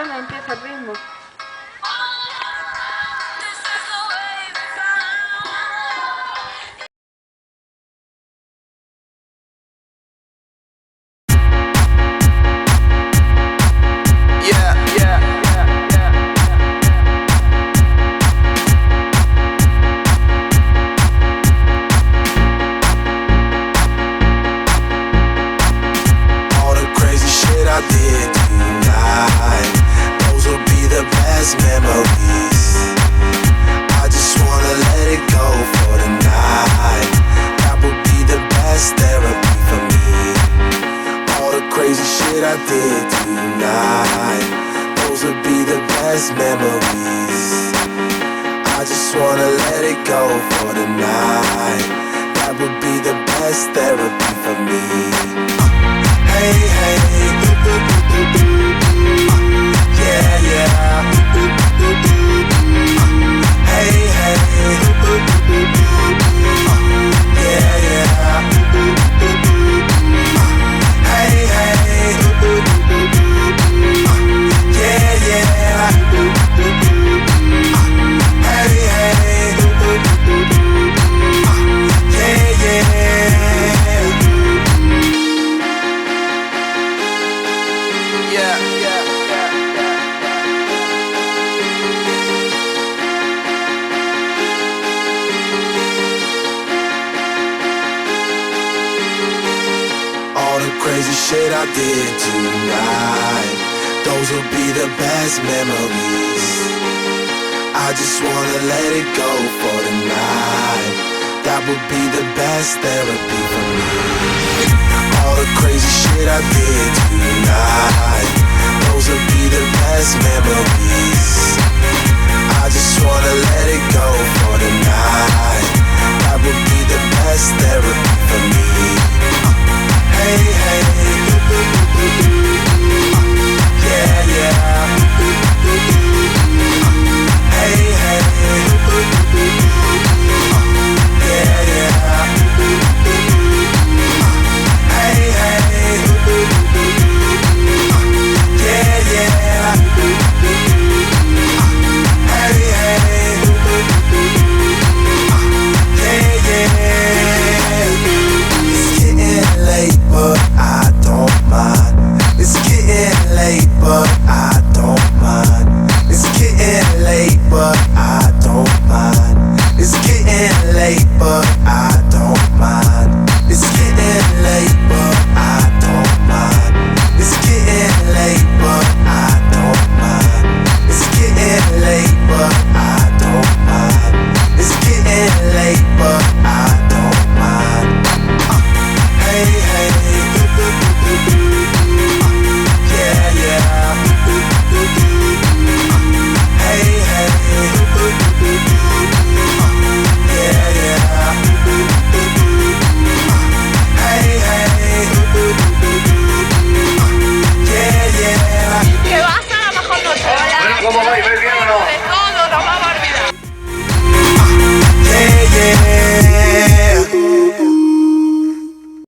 Bueno, empieza el ritmo. I did tonight, those would be the best memories. I just wanna let it go for the night. That would be the best therapy for me. Hey, hey, yeah, yeah. Hey, hey, yeah, yeah. Hey, hey, yeah, yeah. Hey, hey, yeah, yeah. Yeah, yeah, yeah, yeah. All the crazy shit I did tonight, those will be the best memories. I just wanna let it go for the night. That would be the best therapy for me. All the crazy shit I did tonight, those will be the best memories. I just wanna let it go for the night. That would be the best therapy for me. Hey, hey, yeah, yeah. Hey, hey, yeah, yeah. Hey, hey, yeah, yeah. Hey, hey, yeah, yeah. It's getting late, but I don't mind. It's getting late, but I don't mind. It's getting late, but I don't mind. It's getting late, but I